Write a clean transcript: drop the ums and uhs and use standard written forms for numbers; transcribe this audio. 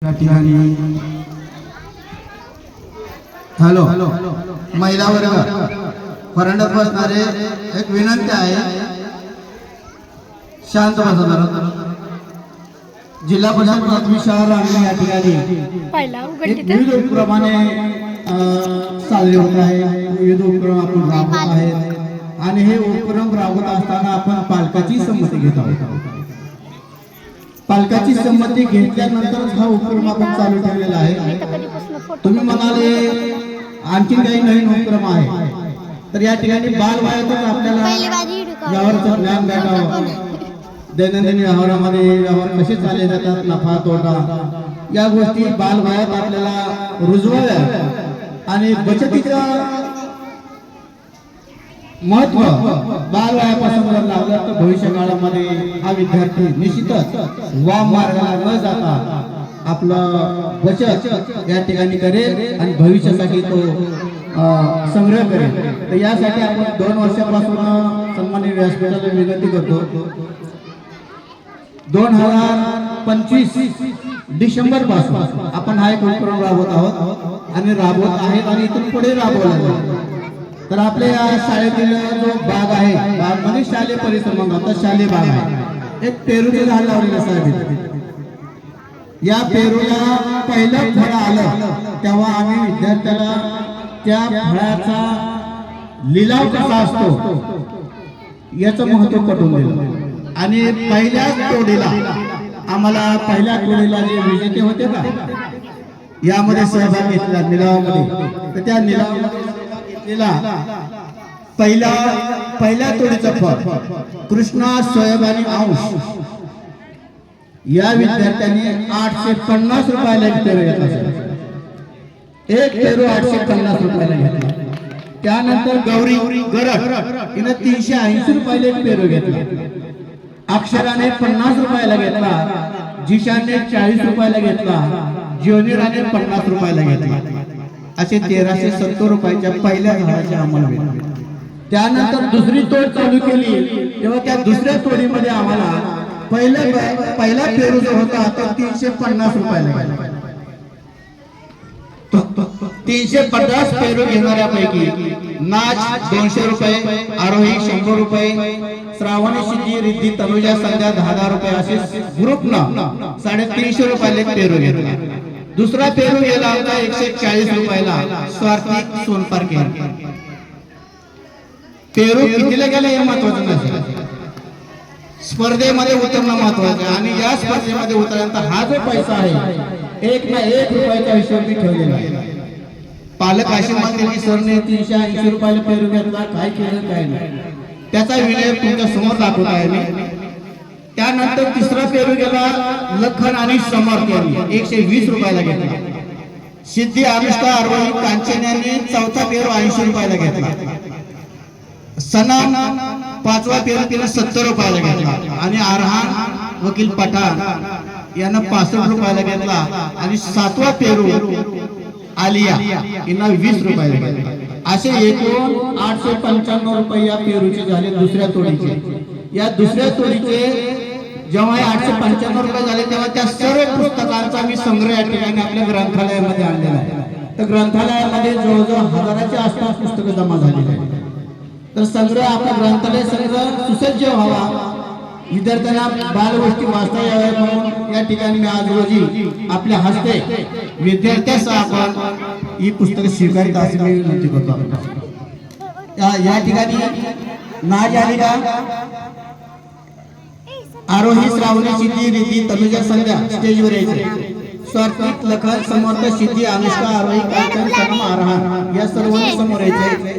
Hello महिला वर्ग फरंडात बसणारे एक विनंती आहे, शांत बसा. जिल्हा परिषद प्राथमिक शाळा रांगणे या ठिकाणी विविध उपक्रमाने चालले होत आहे. विविध उपक्रम आपण राबवत आहेत आणि हे उपक्रम राबवत असताना आपण पालकाची संमती घेत आहोत. पालकाची संमती घेतल्यानंतरच हा उपक्रम आपण चालू ठेवलेला आहे. तुम्ही म्हणाले आणखी काही नवीन उपक्रम आहे, तर या ठिकाणी बालवयातच आपल्याला यावरचं ज्ञान भेटावं. दैनंदिन व्यवहारामध्ये व्यवहार कसे चालले जातात, नफा तोटा, या गोष्टी बालवयात आपल्याला रुजवाव्या आणि बचतीचं महत्व बालवयापासून जर लावलं तर भविष्य काळामध्ये हा विद्यार्थी निश्चितच वाम मार्गाला न जाता आपलं बचत या ठिकाणी करेल आणि भविष्यासाठी तो संग्रह करेल. तर यासाठी आपण 2 वर्षापासून सन्माननीय व्यासपीठाला विनंती करतो. 2025 डिसेंबर पासून आपण हा एक उपक्रम राबवत आहोत आणि राबवत आहेत आणि इथून पुढे राबवला जाईल. तर आपल्या या शाळेतील जो बाग आहे, बाग म्हणजे शालेय परिसर म्हणतात, शालेय बाग आहे. एक पेरूचे झाड लावलेलं साहेब. या पेरूला पहिलं फळ आलं तेव्हा आम्ही विद्यार्थ्याला त्या फळाचा लिलाव कसा असतो याचं महत्व पटवून दिलं आणि पहिल्याच तोडीला आम्हाला पहिल्या तोडीला जे विजेते होते का यामध्ये सहभाग घेतला निलावामध्ये, तर त्या निलावामध्ये पहिल्या तोडीचं फळ कृष्णा सोयाब आणि अंश या विद्यार्थ्यांनी 850 रुपयाला एक पेरू घेतला. एक पेरू 850 रुपयाला घेतला. त्यानंतर गौरी गरड हिनं 380 रुपयाला एक पेरू घेतला. अक्षराने 50 रुपयाला घेतला. जिशाने 40 रुपयाला घेतला. ज्योनिराने 50 रुपयाला घेतला. असे 1370 रुपयाच्या पहिल्या झाडाचे आम्हाला भेटले. त्यानंतर दुसरी तोड चालू केली तेव्हा त्या दुसऱ्या तोडीमध्ये आम्हाला पहिला पेरू जो होता तो 350 रुपयाला गेला. 350 पेरू घेणाऱ्यापैकी नाच 200 रुपये, आरोही 100 रुपये, श्रावणी, सिद्धी, रिद्धी, तनुजा, संध्या 10,000 रुपये असे ग्रुपनं 350 रुपयाला एक पेरू घेतला. दुसरा पेरू गेला होता 140 रुपयाला स्वार्थिक सोनपारखे. पेरू कितीला गेला हे महत्वाचं नसेल, स्पर्धेमध्ये उतरणं महत्वाचं आहे. आणि या स्पर्धेमध्ये उतरल्यानंतर हा जो पैसा आहे 1 ना 1 रुपयाच्या हिशोबी ठेवलेला आहे. पालक असे म्हणतील की सरने 380 रुपयाला पेरू घेतला, काय केलं काय नाही, त्याचा व्हिडिओ तुमच्या समोर दाखवत आहे मी. त्यानंतर तिसरा पेरू गेला लखन आणि समर्थ यांनी 120 रुपयाला घेतला. सिद्धी, अनुष्का, आरोही, कांचन यांनी चौथा पेरू 80 रुपयाला घेतला. सनम 5वा पेरू तिने 70 रुपयाला घेतला आणि आरहान वकील पठाण यांना 65 रुपयाला घेतला. आणि 7वा पेरू आलिया यांना 20 रुपयाला घेतला. असे एकूण 895 रुपये या पेरूचे झाले दुसऱ्या तोडीचे. या दुसऱ्या तोडीचे जेव्हा 895 रुपये झाले तेव्हा त्या सर्व पुस्तकांचा मी संग्रह या ठिकाणी आपल्या ग्रंथालयामध्ये आणलेला आहे. तर ग्रंथालयामध्ये जवळजवळ 1000च्या आसपास पुस्तकं जमा झालेली आहेत. तर संग्रह आपला ग्रंथालय संग्रह सुसज्ज व्हावा, विद्यार्थ्यांना बालगोष्टी वाचता याव्या म्हणून या ठिकाणी मी आज रोजी आपल्या हस्ते विद्यार्थ्यांसह आपण ही पुस्तकं स्वीकारित असे मी विनंती करतो. या ठिकाणी नाज आली का आरोही, श्रावणी, सिद्धी, रिद्धी, तनुजा, संध्या स्टेजवर यायचे. स्वार्थिक, लखन, समर्थ, सिद्धी, अनुष्का, आरोही, कांचन, सनम, आरहान या सर्वांनी समोर यायचे.